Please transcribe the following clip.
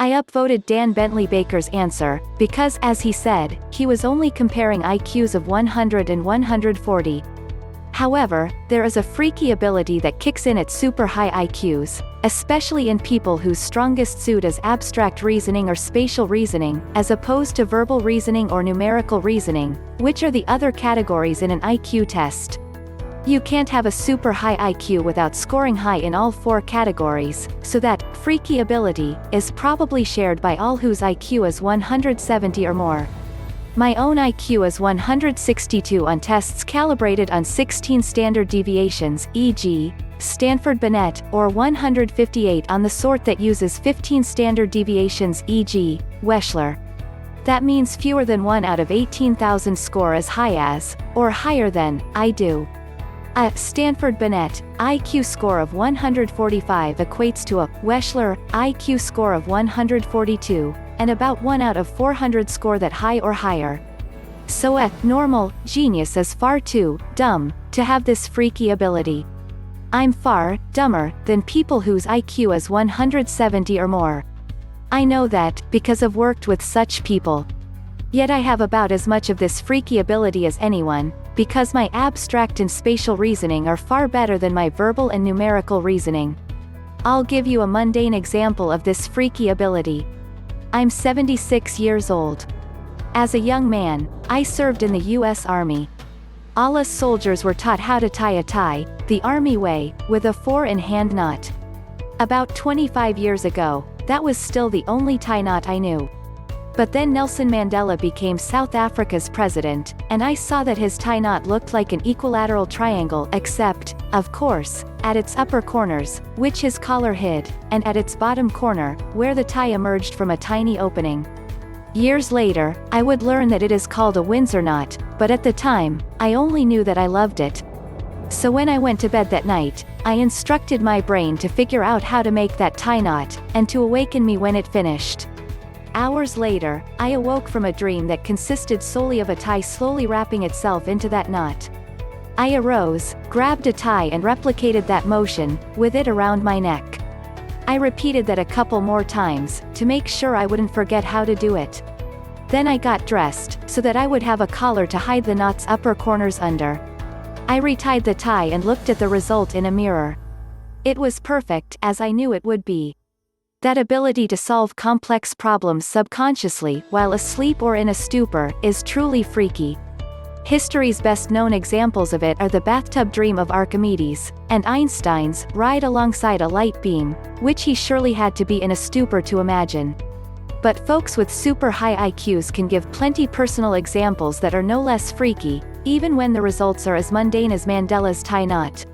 I upvoted Dan Bentley Baker's answer, because, as he said, he was only comparing IQs of 100 and 140. However, there is a freaky ability that kicks in at super high IQs, especially in people whose strongest suit is abstract reasoning or spatial reasoning, as opposed to verbal reasoning or numerical reasoning, which are the other categories in an IQ test. You can't have a super high IQ without scoring high in all four categories, so that freaky ability is probably shared by all whose IQ is 170 or more. My own IQ is 162 on tests calibrated on 16 standard deviations, e.g., Stanford Binet, or 158 on the sort that uses 15 standard deviations, e.g., Wechsler. That means fewer than 1 out of 18,000 score as high as, or higher than, I do. A Stanford Binet IQ score of 145 equates to a Wechsler IQ score of 142, and about 1 out of 400 score that high or higher. So a normal genius is far too dumb to have this freaky ability. I'm far dumber than people whose IQ is 170 or more. I know that, because I've worked with such people. Yet I have about as much of this freaky ability as anyone, because my abstract and spatial reasoning are far better than my verbal and numerical reasoning. I'll give you a mundane example of this freaky ability. I'm 76 years old. As a young man, I served in the U.S. Army. All us soldiers were taught how to tie a tie, the Army way, with a 4-in-hand knot. About 25 years ago, that was still the only tie knot I knew. But then Nelson Mandela became South Africa's president, and I saw that his tie knot looked like an equilateral triangle except, of course, at its upper corners, which his collar hid, and at its bottom corner, where the tie emerged from a tiny opening. Years later, I would learn that it is called a Windsor knot, but at the time, I only knew that I loved it. So when I went to bed that night, I instructed my brain to figure out how to make that tie knot, and to awaken me when it finished. Hours later, I awoke from a dream that consisted solely of a tie slowly wrapping itself into that knot. I arose, grabbed a tie and replicated that motion, with it around my neck. I repeated that a couple more times, to make sure I wouldn't forget how to do it. Then I got dressed, so that I would have a collar to hide the knot's upper corners under. I retied the tie and looked at the result in a mirror. It was perfect, as I knew it would be. That ability to solve complex problems subconsciously, while asleep or in a stupor, is truly freaky. History's best known examples of it are the bathtub dream of Archimedes, and Einstein's ride alongside a light beam, which he surely had to be in a stupor to imagine. But folks with super high IQs can give plenty personal examples that are no less freaky, even when the results are as mundane as Mandela's tie knot.